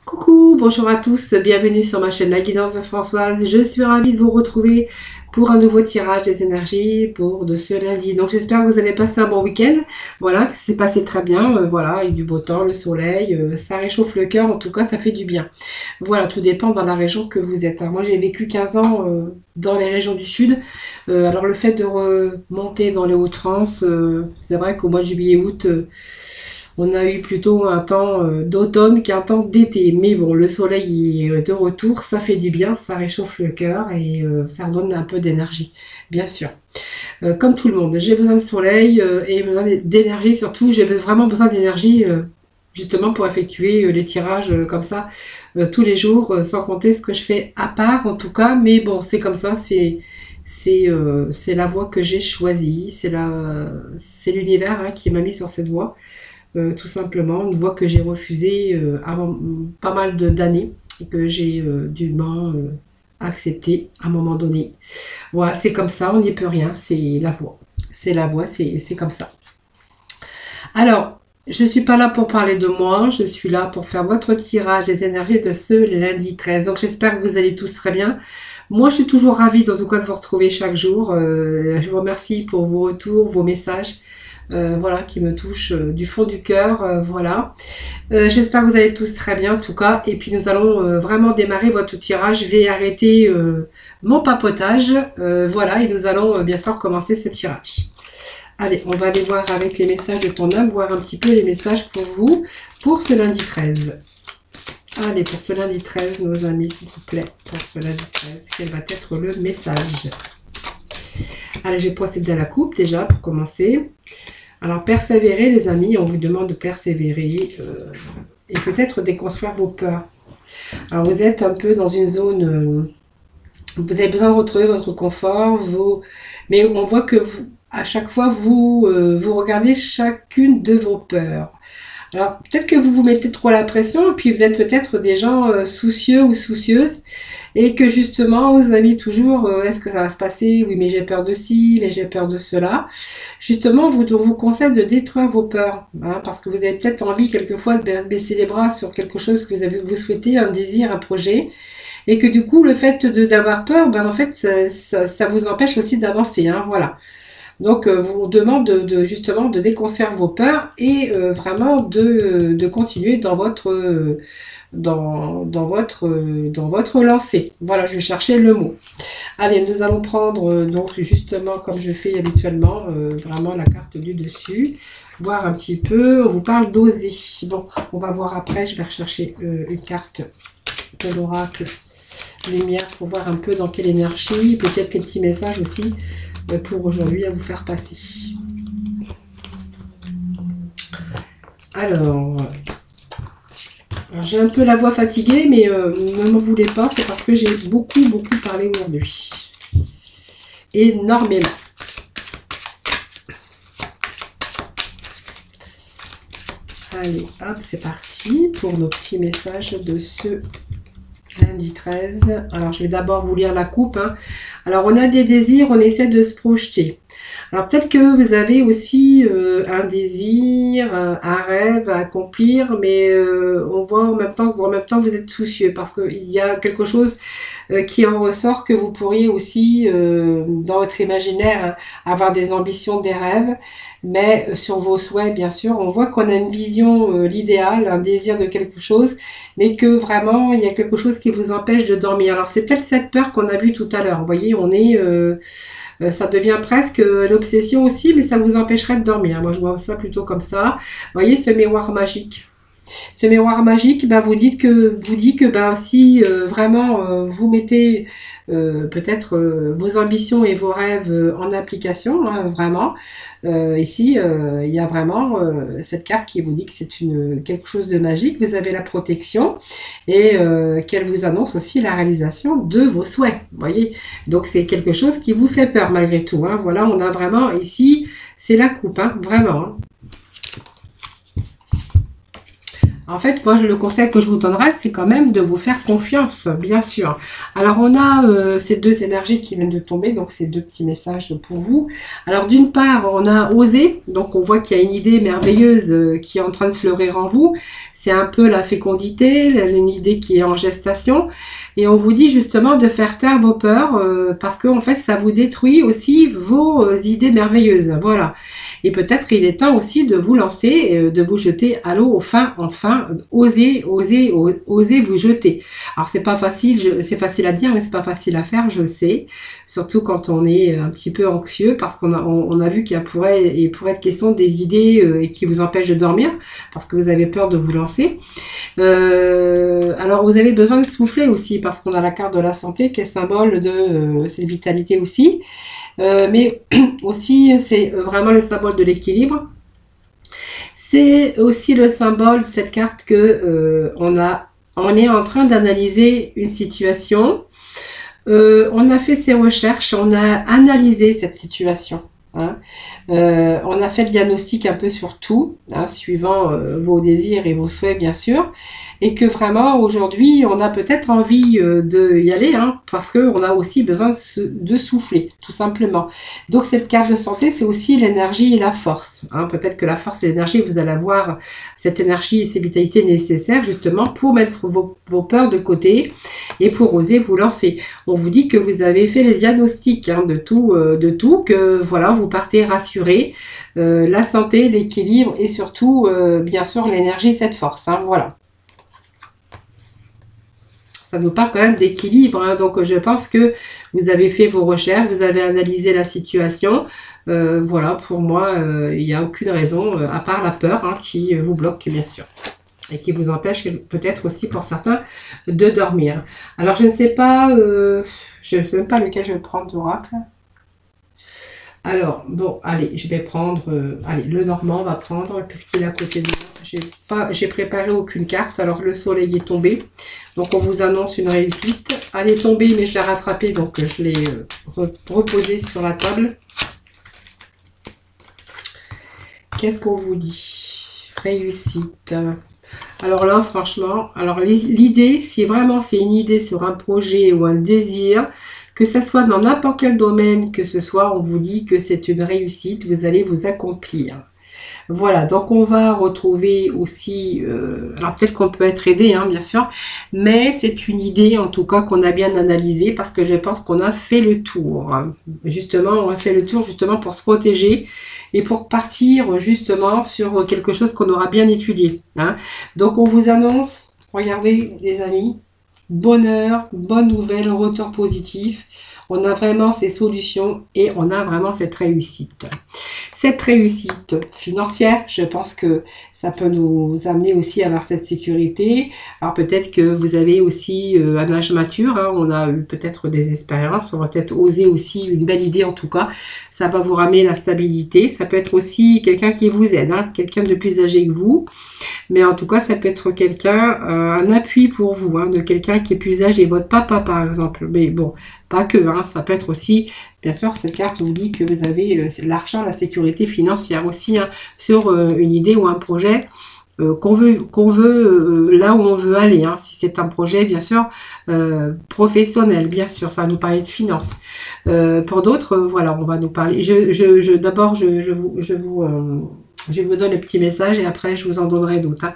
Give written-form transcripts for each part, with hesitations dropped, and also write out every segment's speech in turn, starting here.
Coucou, bonjour à tous, bienvenue sur ma chaîne La Guidance de Françoise. Je suis ravie de vous retrouver pour un nouveau tirage des énergies pour de ce lundi. Donc j'espère que vous avez passé un bon week-end, voilà, que c'est passé très bien, voilà, avec du beau temps, le soleil, ça réchauffe le cœur, en tout cas ça fait du bien. Voilà, tout dépend dans la région que vous êtes. Alors, moi j'ai vécu 15 ans dans les régions du sud, alors le fait de remonter dans les Hauts-de-France, c'est vrai qu'au mois de juillet-août, on a eu plutôt un temps d'automne qu'un temps d'été. Mais bon, le soleil est de retour, ça fait du bien, ça réchauffe le cœur et ça redonne un peu d'énergie, bien sûr. Comme tout le monde, j'ai besoin de soleil et besoin d'énergie surtout. J'ai vraiment besoin d'énergie justement pour effectuer les tirages comme ça tous les jours, sans compter ce que je fais à part en tout cas. Mais bon, c'est comme ça, c'est la voie que j'ai choisie, c'est l'univers hein, qui m'a mis sur cette voie. Tout simplement, une voie que j'ai refusée avant pas mal d'années et que j'ai dûment accepter à un moment donné. Voilà, c'est comme ça, on n'y peut rien, c'est la voie. C'est la voie, c'est comme ça. Alors, je ne suis pas là pour parler de moi, je suis là pour faire votre tirage des énergies de ce lundi 13. Donc j'espère que vous allez tous très bien. Moi, je suis toujours ravie en tout cas de vous retrouver chaque jour. Je vous remercie pour vos retours, vos messages. Voilà, qui me touche du fond du cœur, voilà. J'espère que vous allez tous très bien en tout cas, et puis nous allons vraiment démarrer votre tirage. Je vais arrêter mon papotage, voilà, et nous allons bien sûr commencer ce tirage. Allez, on va aller voir avec les messages de ton âme, voir un petit peu les messages pour vous, pour ce lundi 13. Allez, pour ce lundi 13, nos amis, s'il vous plaît, pour ce lundi 13, quel va être le message? Allez, je vais procéder à la coupe déjà pour commencer. Alors, persévérer, les amis, on vous demande de persévérer et peut-être déconstruire vos peurs. Alors, vous êtes un peu dans une zone, vous avez besoin de retrouver votre confort, mais on voit que vous, à chaque fois, vous regardez chacune de vos peurs. Alors, peut-être que vous vous mettez trop la pression, et puis vous êtes peut-être des gens soucieux ou soucieuses, et que justement, vous avez toujours, est-ce que ça va se passer? Oui, mais j'ai peur de ci, mais j'ai peur de cela. Justement, on vous conseille de détruire vos peurs, hein, parce que vous avez peut-être envie quelquefois de baisser les bras sur quelque chose que vous souhaitez, un désir, un projet, et que du coup, le fait d'avoir peur, ben en fait, ça vous empêche aussi d'avancer, hein, voilà. Donc, vous demande justement de déconstruire vos peurs et vraiment de continuer dans votre lancée. Voilà, je vais chercher le mot. Allez, nous allons prendre donc justement comme je fais habituellement, vraiment la carte du dessus, voir un petit peu. On vous parle d'oser. Bon, on va voir après. Je vais rechercher une carte de l'oracle lumière pour voir un peu dans quelle énergie, peut-être quelques petits messages aussi pour aujourd'hui à vous faire passer. Alors j'ai un peu la voix fatiguée, mais ne m'en voulez pas, c'est parce que j'ai beaucoup parlé aujourd'hui. Énormément. Allez, hop, c'est parti pour nos petits messages de ce lundi 13. Alors, je vais d'abord vous lire la coupe. Hein. Alors, on a des désirs, on essaie de se projeter. Alors, peut-être que vous avez aussi un désir, un rêve à accomplir, mais on voit en même temps que vous êtes soucieux parce qu'il y a quelque chose qui en ressort que vous pourriez aussi, dans votre imaginaire, hein, avoir des ambitions, des rêves, mais sur vos souhaits, bien sûr, on voit qu'on a une vision, l'idéal, un désir de quelque chose, mais que vraiment, il y a quelque chose qui vous empêche de dormir. Alors, c'est peut-être cette peur qu'on a vue tout à l'heure. Vous voyez, on est... ça devient presque l'obsession aussi, mais ça vous empêcherait de dormir. Moi, je vois ça plutôt comme ça. Vous voyez, ce miroir magique. Ce miroir magique, ben, vous dit que ben, si vraiment vous mettez peut-être vos ambitions et vos rêves en application, hein, vraiment, ici, il y a vraiment cette carte qui vous dit que c'est quelque chose de magique. Vous avez la protection et qu'elle vous annonce aussi la réalisation de vos souhaits. Vous voyez, donc c'est quelque chose qui vous fait peur malgré tout. Hein. Voilà, on a vraiment ici, c'est la coupe, hein, vraiment. Hein. En fait, moi, le conseil que je vous donnerais, c'est quand même de vous faire confiance, bien sûr. Alors, on a ces deux énergies qui viennent de tomber, donc ces deux petits messages pour vous. Alors, d'une part, on a osé, donc on voit qu'il y a une idée merveilleuse qui est en train de fleurir en vous. C'est un peu la fécondité, une idée qui est en gestation. Et on vous dit justement de faire taire vos peurs, parce que en fait, ça vous détruit aussi vos idées merveilleuses. Voilà. Et peut-être il est temps aussi de vous lancer, de vous jeter à l'eau, enfin, osez vous jeter. Alors c'est pas facile, c'est facile à dire, mais c'est pas facile à faire, je sais. Surtout quand on est un petit peu anxieux, parce qu'on a vu qu'il pourrait être question des idées qui vous empêchent de dormir, parce que vous avez peur de vous lancer. Alors vous avez besoin de souffler aussi, parce qu'on a la carte de la santé qui est symbole de cette vitalité aussi. Mais aussi c'est vraiment le symbole de l'équilibre. C'est aussi le symbole de cette carte que on est en train d'analyser une situation. On a fait ses recherches, on a analysé cette situation. Hein. On a fait le diagnostic un peu sur tout, hein, suivant vos désirs et vos souhaits bien sûr, et que vraiment aujourd'hui on a peut-être envie de y aller, hein, parce que on a aussi besoin de souffler, tout simplement. Donc cette carte de santé, c'est aussi l'énergie et la force. Hein. Peut-être que la force et l'énergie, vous allez avoir cette énergie et cette vitalité nécessaires justement pour mettre vos peurs de côté et pour oser vous lancer. On vous dit que vous avez fait les diagnostics, hein, de tout, que voilà, vous partez rassuré, la santé, l'équilibre et surtout, bien sûr, l'énergie, cette force. Hein, voilà. Ça nous parle quand même d'équilibre, hein, donc je pense que vous avez fait vos recherches, vous avez analysé la situation. Voilà, pour moi, il n'y a aucune raison, à part la peur, hein, qui vous bloque, bien sûr. Et qui vous empêche peut-être aussi pour certains de dormir. Alors je ne sais pas, je ne sais même pas lequel je vais prendre d'oracle. Alors, bon, allez, je vais prendre, allez, le Normand, on va prendre, puisqu'il est à côté de moi. J'ai préparé aucune carte, alors le soleil est tombé. Donc, on vous annonce une réussite. Elle est tombée, mais je l'ai rattrapée, donc je l'ai reposée sur la table. Qu'est-ce qu'on vous dit? Réussite. Alors là, franchement, alors l'idée, si vraiment c'est une idée sur un projet ou un désir, que ce soit dans n'importe quel domaine que ce soit, on vous dit que c'est une réussite, vous allez vous accomplir. Voilà, donc on va retrouver aussi, alors peut-être qu'on peut être aidé, hein, bien sûr, mais c'est une idée en tout cas qu'on a bien analysée parce que je pense qu'on a fait le tour. Justement, on a fait le tour justement pour se protéger et pour partir justement sur quelque chose qu'on aura bien étudié. Hein. Donc on vous annonce, regardez les amis, bonheur, bonne nouvelle, retour positif. On a vraiment ces solutions et on a vraiment cette réussite. Cette réussite financière, je pense que ça peut nous amener aussi à avoir cette sécurité. Alors peut-être que vous avez aussi un âge mature, hein, on a eu peut-être des expériences, on va peut-être oser aussi une belle idée en tout cas. Ça va vous ramener la stabilité. Ça peut être aussi quelqu'un qui vous aide, hein, quelqu'un de plus âgé que vous. Mais en tout cas, ça peut être quelqu'un, un appui pour vous, hein, de quelqu'un qui est plus âgé, votre papa par exemple. Mais bon, pas que, hein, ça peut être aussi, bien sûr, cette carte vous dit que vous avez l'argent, la sécurité financière aussi, hein, sur une idée ou un projet qu'on veut là où on veut aller. Hein, si c'est un projet, bien sûr, professionnel, bien sûr, ça va nous parler de finances. Pour d'autres, voilà, on va nous parler. D'abord, je vous donne le petit message et après, je vous en donnerai d'autres. Hein.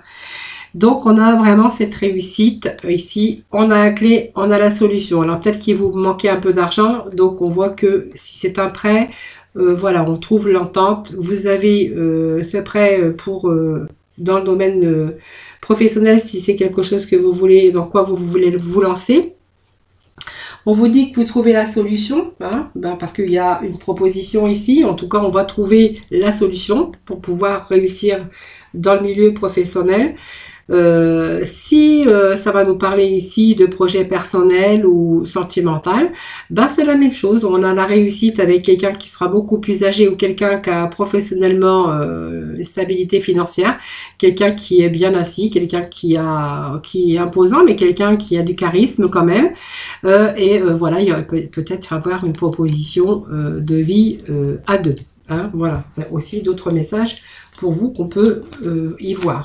Donc, on a vraiment cette réussite ici. On a la clé, on a la solution. Alors, peut-être qu'il vous manquait un peu d'argent. Donc, on voit que si c'est un prêt, voilà, on trouve l'entente. Vous avez ce prêt pour dans le domaine professionnel, si c'est quelque chose que vous voulez, dans quoi vous voulez vous lancer. On vous dit que vous trouvez la solution, hein, parce qu'il y a une proposition ici. En tout cas, on va trouver la solution pour pouvoir réussir dans le milieu professionnel. Si ça va nous parler ici de projet personnel ou sentimental, c'est la même chose. On a la réussite avec quelqu'un qui sera beaucoup plus âgé ou quelqu'un qui a professionnellement stabilité financière, quelqu'un qui est bien assis, quelqu'un qui est imposant, mais quelqu'un qui a du charisme quand même. Voilà, il y aurait peut-être avoir une proposition de vie à deux. Hein, voilà, c'est aussi d'autres messages pour vous qu'on peut y voir.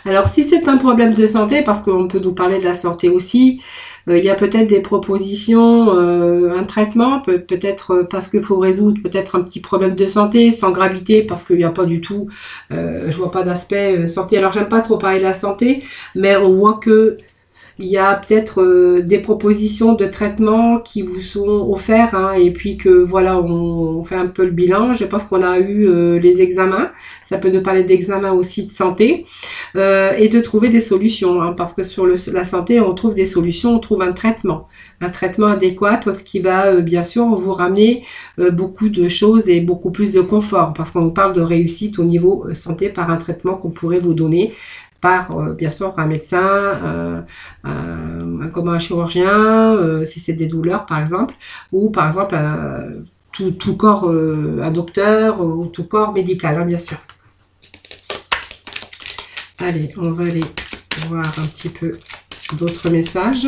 Alors, si c'est un problème de santé, parce qu'on peut nous parler de la santé aussi, il y a peut-être des propositions, un traitement, peut-être parce qu'il faut résoudre peut-être un petit problème de santé, sans gravité, parce qu'il n'y a pas du tout, je vois pas d'aspect santé. Alors, j'aime pas trop parler de la santé, mais on voit que il y a peut-être des propositions de traitement qui vous sont offerts, hein, et puis que voilà, on fait un peu le bilan. Je pense qu'on a eu les examens, ça peut nous parler d'examens aussi de santé, et de trouver des solutions, hein, parce que sur la santé, on trouve des solutions, on trouve un traitement adéquat, ce qui va bien sûr vous ramener beaucoup de choses et beaucoup plus de confort, parce qu'on nous parle de réussite au niveau santé par un traitement qu'on pourrait vous donner par bien sûr un médecin, comme un chirurgien, si c'est des douleurs par exemple, ou par exemple tout corps, un docteur ou tout corps médical, hein, bien sûr. Allez, on va aller voir un petit peu d'autres messages.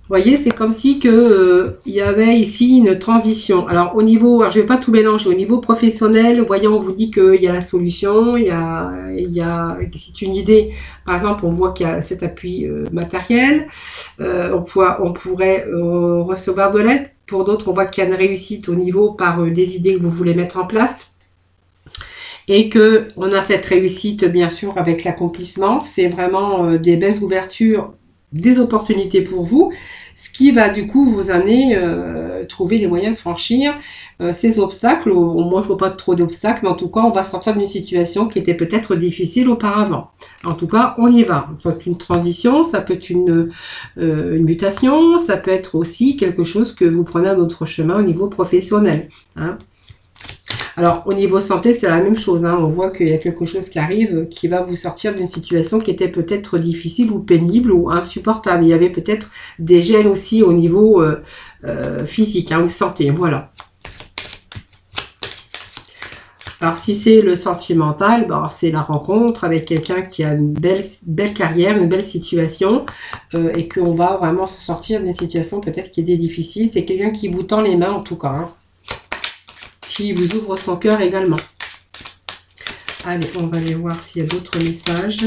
Vous voyez, c'est comme si il y avait ici une transition. Alors, au niveau, alors je vais pas tout mélanger, au niveau professionnel, voyons, on vous dit qu'il y a la solution, c'est une idée. Par exemple, on voit qu'il y a cet appui matériel, on pourrait recevoir de l'aide. Pour d'autres, on voit qu'il y a une réussite au niveau par des idées que vous voulez mettre en place. Et que on a cette réussite, bien sûr, avec l'accomplissement. C'est vraiment des belles ouvertures, des opportunités pour vous, ce qui va du coup vous amener trouver les moyens de franchir ces obstacles. Moi je vois pas trop d'obstacles, mais en tout cas on va sortir d'une situation qui était peut-être difficile auparavant. En tout cas on y va. Ça peut être une transition, ça peut être une mutation, ça peut être aussi quelque chose que vous prenez un autre chemin au niveau professionnel, hein. Alors, au niveau santé, c'est la même chose, hein. On voit qu'il y a quelque chose qui arrive, qui va vous sortir d'une situation qui était peut-être difficile ou pénible ou insupportable. Il y avait peut-être des gènes aussi au niveau physique, hein, ou santé, voilà. Alors, si c'est le sentimental, ben, c'est la rencontre avec quelqu'un qui a une belle carrière, une belle situation, et qu'on va vraiment se sortir d'une situation peut-être qui était difficile. C'est quelqu'un qui vous tend les mains, en tout cas, hein, qui vous ouvre son cœur également. Allez, on va aller voir s'il y a d'autres messages.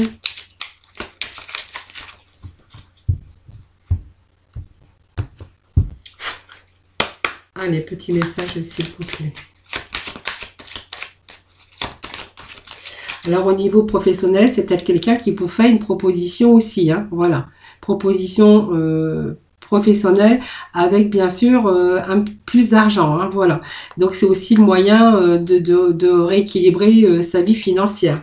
Allez, petit message s'il vous plaît. Alors, au niveau professionnel, c'est peut-être quelqu'un qui vous fait une proposition aussi, hein, voilà. Proposition professionnelle avec bien sûr un plus d'argent, hein, voilà. Donc c'est aussi le moyen de rééquilibrer sa vie financière.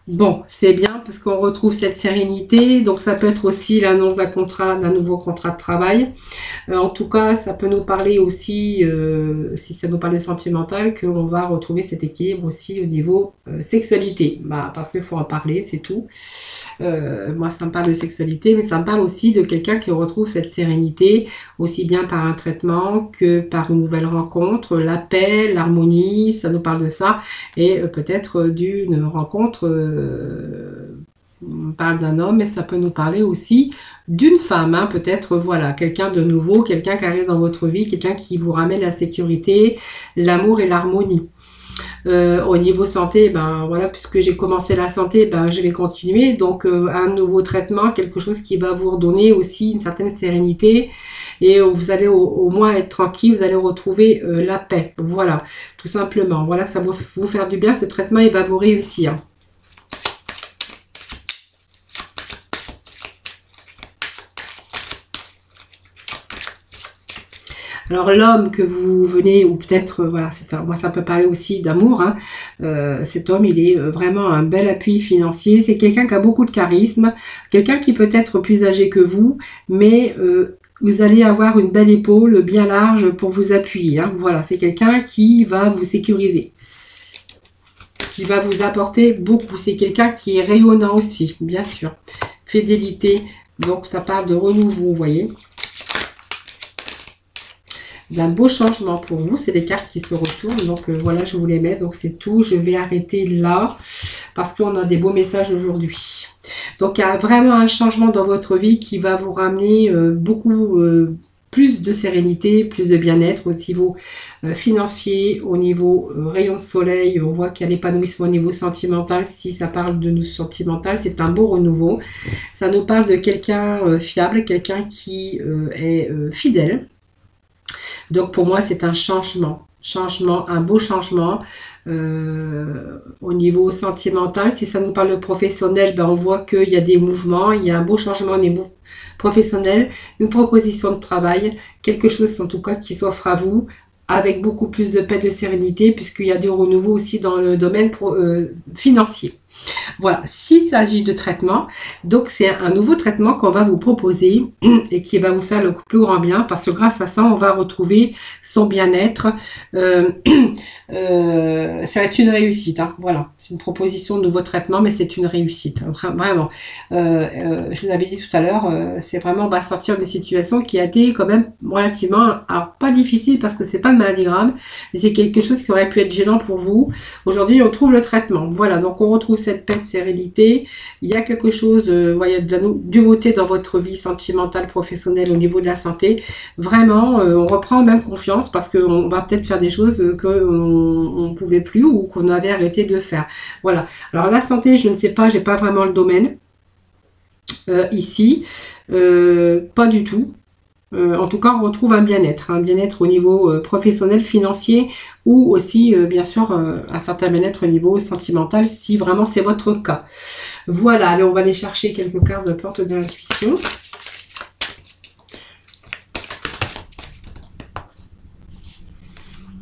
Bon, c'est bien parce qu'on retrouve cette sérénité. Donc, ça peut être aussi l'annonce d'un nouveau contrat de travail. En tout cas, ça peut nous parler aussi, si ça nous parle de sentimental, qu'on va retrouver cet équilibre aussi au niveau sexualité. Bah, parce qu'il faut en parler, c'est tout. Moi, ça me parle de sexualité, mais ça me parle aussi de quelqu'un qui retrouve cette sérénité, aussi bien par un traitement que par une nouvelle rencontre, la paix, l'harmonie, ça nous parle de ça. Et peut-être d'une rencontre... on parle d'un homme, mais ça peut nous parler aussi d'une femme, hein, peut-être, voilà, quelqu'un de nouveau, quelqu'un qui arrive dans votre vie, quelqu'un qui vous ramène la sécurité, l'amour et l'harmonie. Au niveau santé, ben voilà, puisque j'ai commencé la santé, ben je vais continuer. Donc un nouveau traitement, quelque chose qui va vous redonner aussi une certaine sérénité et vous allez au moins être tranquille, vous allez retrouver la paix. Voilà, tout simplement. Voilà, ça va vous faire du bien. Ce traitement, il va vous réussir. Alors l'homme que vous venez, ou peut-être, voilà, moi ça peut parler aussi d'amour, hein. Cet homme, il est vraiment un bel appui financier. C'est quelqu'un qui a beaucoup de charisme, quelqu'un qui peut être plus âgé que vous, mais vous allez avoir une belle épaule bien large pour vous appuyer, hein. Voilà, c'est quelqu'un qui va vous sécuriser, qui va vous apporter beaucoup. C'est quelqu'un qui est rayonnant aussi, bien sûr. Fidélité, donc ça parle de renouveau, vous voyez. D'un beau changement pour vous, c'est des cartes qui se retournent, donc voilà, je vous les mets, donc c'est tout, je vais arrêter là. parce qu'on a des beaux messages aujourd'hui. Donc, il y a vraiment un changement dans votre vie qui va vous ramener beaucoup plus de sérénité, plus de bien-être au niveau financier, au niveau rayon de soleil. On voit qu'il y a l'épanouissement au niveau sentimental. Si ça parle de nous sentimental, c'est un beau renouveau. Ça nous parle de quelqu'un fiable, quelqu'un qui est fidèle. Donc, pour moi, c'est un changement, un beau changement. Au niveau sentimental, si ça nous parle de professionnel, ben on voit qu'il y a des mouvements, il y a un beau changement au niveau professionnel, une proposition de travail, quelque chose en tout cas qui s'offre à vous avec beaucoup plus de paix, de sérénité, puisqu'il y a du renouveau aussi dans le domaine financier. Voilà, s'il s'agit de traitement, donc c'est un nouveau traitement qu'on va vous proposer et qui va vous faire le plus grand bien, parce que grâce à ça, on va retrouver son bien-être. Ça va être une réussite, hein. Voilà, c'est une proposition de nouveau traitement, mais c'est une réussite, vraiment. Je vous avais dit tout à l'heure, c'est vraiment, on va sortir d'une situation qui a été quand même relativement, alors pas difficile parce que c'est pas une maladie grave, mais c'est quelque chose qui aurait pu être gênant pour vous. Aujourd'hui, on trouve le traitement. Voilà, donc on retrouve cette paix, sérénité. Il y a quelque chose, il y a de la nouveauté dans votre vie sentimentale, professionnelle, au niveau de la santé. Vraiment, on reprend même confiance parce qu'on va peut-être faire des choses qu'on ne pouvait plus ou qu'on avait arrêté de faire. Voilà. Alors la santé, je ne sais pas, j'ai pas vraiment le domaine ici, pas du tout. En tout cas, on retrouve un bien-être au niveau professionnel, financier, ou aussi, bien sûr, un certain bien-être au niveau sentimental, si vraiment c'est votre cas. Voilà, allez, on va aller chercher quelques cartes de porte de l'intuition.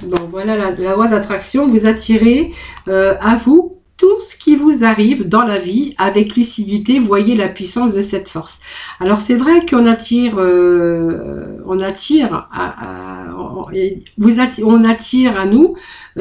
Bon, voilà la loi d'attraction. Vous attirez à vous tout ce qui vous arrive dans la vie avec lucidité. Voyez la puissance de cette force. Alors c'est vrai qu'on attire, on attire à nous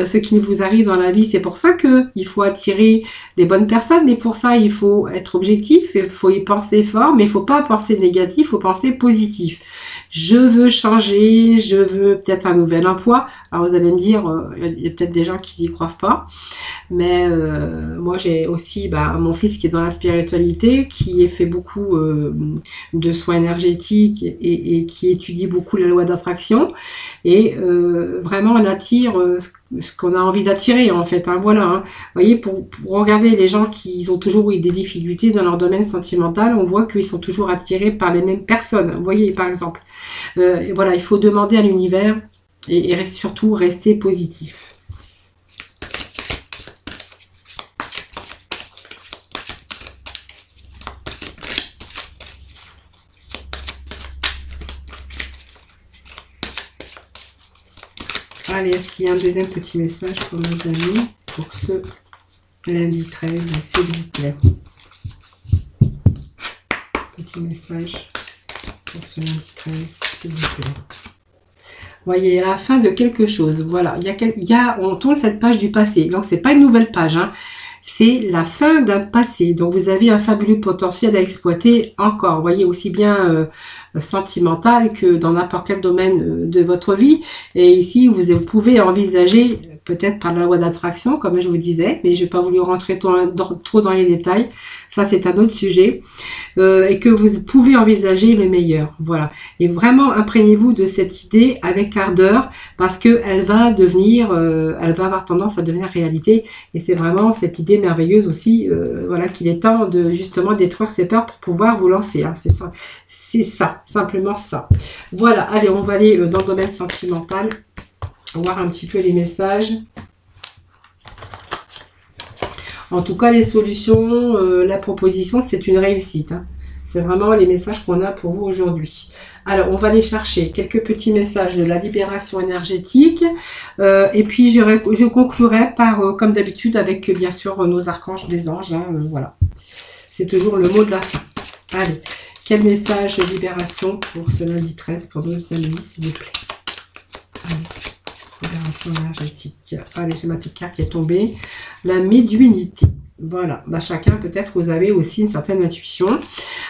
ce qui vous arrive dans la vie. C'est pour ça que il faut attirer les bonnes personnes, mais pour ça il faut être objectif, il faut y penser fort, mais il faut pas penser négatif, il faut penser positif. Je veux changer, je veux peut-être un nouvel emploi. Alors vous allez me dire, il y a peut-être des gens qui n'y croient pas, mais moi j'ai aussi mon fils qui est dans la spiritualité, qui fait beaucoup de soins énergétiques et qui étudie beaucoup la loi d'attraction, et vraiment on attire ce qu'on a envie d'attirer en fait, hein, voilà, hein. Vous voyez, pour regarder les gens qui ont toujours eu des difficultés dans leur domaine sentimental, on voit qu'ils sont toujours attirés par les mêmes personnes, vous voyez, par exemple. Voilà, il faut demander à l'univers et surtout rester positif. Allez, est-ce qu'il y a un deuxième petit message pour nos amis pour ce lundi 13, s'il vous plaît? Petit message pour ce lundi 13, s'il vous plaît. Voyez, à la fin de quelque chose, voilà, on tourne cette page du passé. Donc, c'est pas une nouvelle page, hein. C'est la fin d'un passé. Donc, vous avez un fabuleux potentiel à exploiter encore. Vous voyez, aussi bien sentimental que dans n'importe quel domaine de votre vie. Et ici, vous pouvez envisager, peut-être par la loi d'attraction, comme je vous disais, mais je n'ai pas voulu rentrer trop dans les détails. Ça, c'est un autre sujet. Et que vous pouvez envisager le meilleur. Voilà. Et vraiment, imprégnez-vous de cette idée avec ardeur, parce qu'elle va devenir, elle va avoir tendance à devenir réalité. Et c'est vraiment cette idée merveilleuse aussi, voilà, qu'il est temps de justement détruire ces peurs pour pouvoir vous lancer, hein. C'est ça, simplement ça. Voilà, allez, on va aller dans le domaine sentimental, voir un petit peu les messages. En tout cas, les solutions, la proposition, c'est une réussite, hein. C'est vraiment les messages qu'on a pour vous aujourd'hui. Alors, on va aller chercher quelques petits messages de la libération énergétique. Et puis, je conclurai par, comme d'habitude, avec, bien sûr, nos archanges des anges, hein, voilà. C'est toujours le mot de la fin. Allez, quel message de libération pour ce lundi 13 pour nos amis, s'il vous plaît? Allez, libération énergétique. Allez, j'ai ma petite carte qui est tombée. La médiumnité. Voilà, chacun peut-être vous avez aussi une certaine intuition.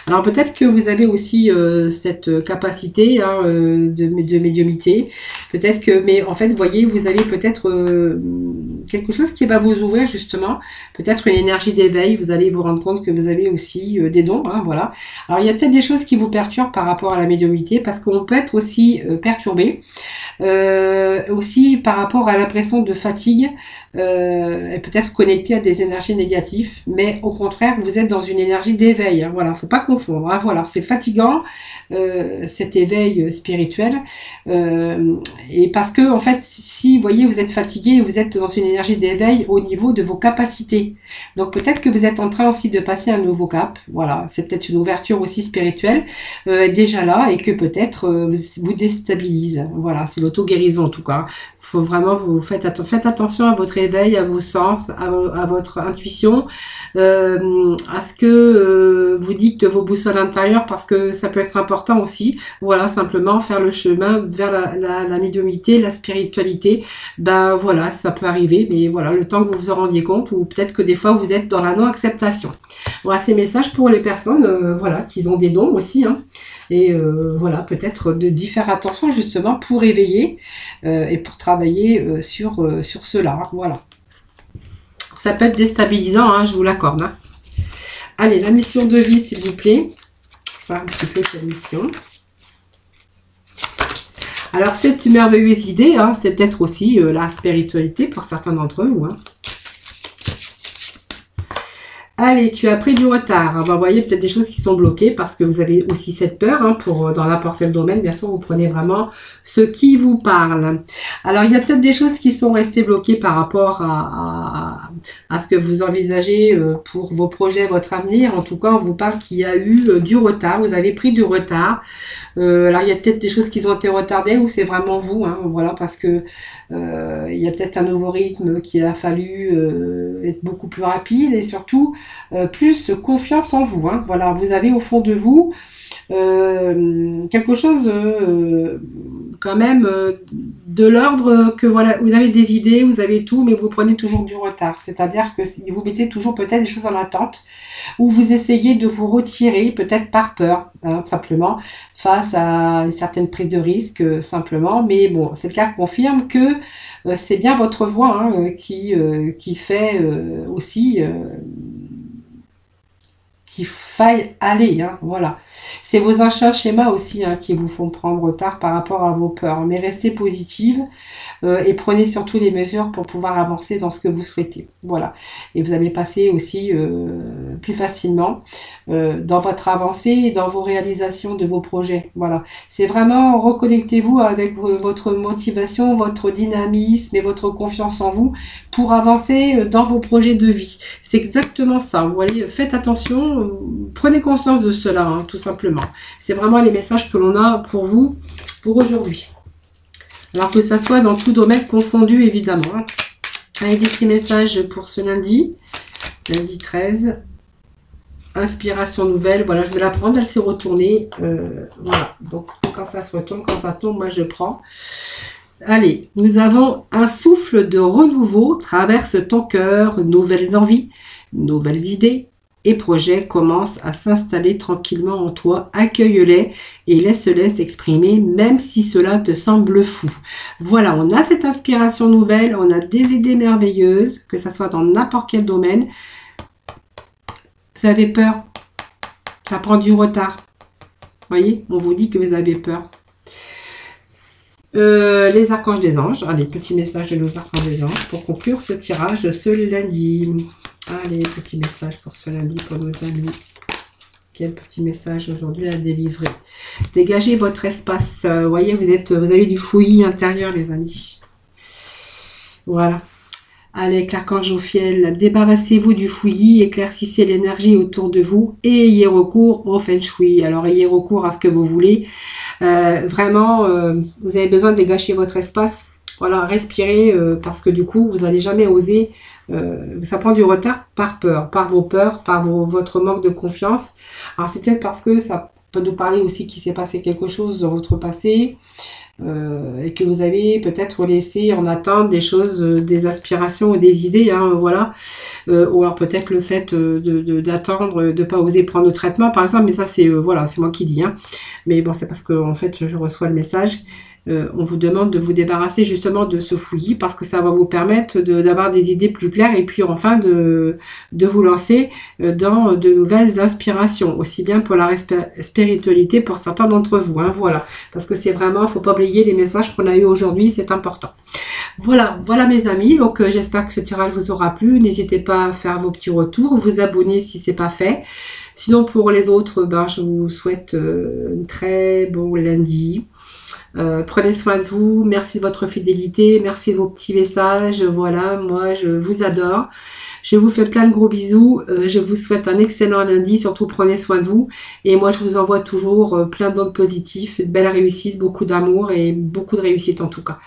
Alors peut-être que vous avez aussi cette capacité hein, de médiumnité. Peut-être que, mais en fait, vous voyez, vous avez peut-être quelque chose qui va vous ouvrir justement. Peut-être une énergie d'éveil. Vous allez vous rendre compte que vous avez aussi des dons. Hein, voilà. Alors il y a peut-être des choses qui vous perturbent par rapport à la médiumnité parce qu'on peut être aussi perturbé. Aussi par rapport à l'impression de fatigue et peut-être connecté à des énergies négatives, mais au contraire vous êtes dans une énergie d'éveil, hein, voilà, faut pas confondre, hein, voilà, c'est fatigant cet éveil spirituel et parce que en fait si vous voyez vous êtes fatigué, vous êtes dans une énergie d'éveil au niveau de vos capacités, donc peut-être que vous êtes en train aussi de passer un nouveau cap, voilà, c'est peut-être une ouverture aussi spirituelle déjà là et que peut-être vous déstabilise, voilà, c'est l'auto-guérison en tout cas. Faut vraiment vous faites attention à votre éveil, à vos sens, à votre intuition, à ce que vous dictent vos boussoles intérieures parce que ça peut être important aussi. Voilà, simplement faire le chemin vers la médiumnité, la spiritualité. Ben voilà, ça peut arriver, mais voilà, le temps que vous vous en rendiez compte ou peut-être que des fois vous êtes dans la non-acceptation. Voilà, ces messages pour les personnes, voilà, qui ont des dons aussi, hein. Et voilà, peut-être d'y faire attention justement pour éveiller et pour travailler sur cela. Hein, voilà. Ça peut être déstabilisant, hein, je vous l'accorde. Hein. Allez, la mission de vie, s'il vous plaît. Voir un petit peu quelle mission. Alors, cette merveilleuse idée, hein, c'est peut-être aussi la spiritualité pour certains d'entre vous. Hein. Allez, tu as pris du retard. Alors, vous voyez peut-être des choses qui sont bloquées parce que vous avez aussi cette peur. Hein, pour dans n'importe quel domaine, bien sûr, vous prenez vraiment ce qui vous parle. Alors, il y a peut-être des choses qui sont restées bloquées par rapport à ce que vous envisagez pour vos projets, votre avenir. En tout cas, on vous parle qu'il y a eu du retard. Vous avez pris du retard. Alors, il y a peut-être des choses qui ont été retardées ou c'est vraiment vous. Hein, voilà, parce que il y a peut-être un nouveau rythme qu'il a fallu être beaucoup plus rapide et surtout plus confiance en vous. Hein. Voilà, vous avez au fond de vous quelque chose quand même de l'ordre que voilà, vous avez des idées, vous avez tout, mais vous prenez toujours du retard. C'est-à-dire que vous mettez toujours peut-être des choses en attente ou vous essayez de vous retirer peut-être par peur, hein, simplement, face à une certaine prise de risque, simplement. Mais bon, cette carte confirme que c'est bien votre voix hein, qui fait aussi qu'il faille aller, hein, voilà. C'est vos achats schémas aussi hein, qui vous font prendre retard par rapport à vos peurs. Mais restez positive et prenez surtout les mesures pour pouvoir avancer dans ce que vous souhaitez. Voilà. Et vous allez passer aussi plus facilement dans votre avancée et dans vos réalisations de vos projets. Voilà. C'est vraiment reconnectez-vous avec votre motivation, votre dynamisme et votre confiance en vous pour avancer dans vos projets de vie. C'est exactement ça. Vous voyez, faites attention, prenez conscience de cela, hein, tout simplement. C'est vraiment les messages que l'on a pour vous pour aujourd'hui. Alors que ça soit dans tout domaine confondu, évidemment. Hein. Allez, des petits messages pour ce lundi 13. Inspiration nouvelle. Voilà, je vais la prendre, elle s'est retournée. Voilà, donc quand ça se retourne, quand ça tombe, moi je prends. Allez, nous avons un souffle de renouveau traverse ton cœur, nouvelles envies, nouvelles idées et projets commencent à s'installer tranquillement en toi. Accueille-les et laisse-les s'exprimer, même si cela te semble fou. Voilà, on a cette inspiration nouvelle, on a des idées merveilleuses, que ça soit dans n'importe quel domaine. Vous avez peur, ça prend du retard. Voyez, on vous dit que vous avez peur. Les archanges des anges. Allez, petit message de nos archanges des anges pour conclure ce tirage de ce lundi. Allez, petit message pour ce lundi pour nos amis. Quel petit message aujourd'hui à délivrer. Dégagez votre espace. Voyez, vous avez du fouillis intérieur, les amis. Voilà. Avec l'archange Ophiel, débarrassez-vous du fouillis, éclaircissez l'énergie autour de vous et ayez recours au Feng Shui. Alors, ayez recours à ce que vous voulez. Vraiment, vous avez besoin de dégager votre espace. Voilà, respirez parce que du coup, vous n'allez jamais oser. Ça prend du retard par peur, par vos peurs, par votre manque de confiance. Alors, c'est peut-être parce que ça peut nous parler aussi qu'il s'est passé quelque chose dans votre passé. et que vous avez peut-être laissé en attente des choses, des aspirations ou des idées, hein, voilà. Ou alors peut-être le fait d'attendre, de pas oser prendre le traitement, par exemple, mais ça c'est voilà, c'est moi qui dis, hein. Mais bon, c'est parce que en fait je reçois le message. On vous demande de vous débarrasser justement de ce fouillis parce que ça va vous permettre d'avoir des idées plus claires et puis enfin de vous lancer dans de nouvelles inspirations, aussi bien pour la spiritualité pour certains d'entre vous, hein, voilà. Parce que c'est vraiment, faut pas oublier les messages qu'on a eu aujourd'hui, c'est important. Voilà, voilà mes amis, donc j'espère que ce tirage vous aura plu. N'hésitez pas à faire vos petits retours, vous abonner si c'est pas fait. Sinon pour les autres, ben, je vous souhaite un très bon lundi. Prenez soin de vous, merci de votre fidélité, merci de vos petits messages, voilà, moi je vous adore. Je vous fais plein de gros bisous, je vous souhaite un excellent lundi, surtout prenez soin de vous. Et moi je vous envoie toujours plein d'ondes positifs, de belles réussites, beaucoup d'amour et beaucoup de réussite en tout cas.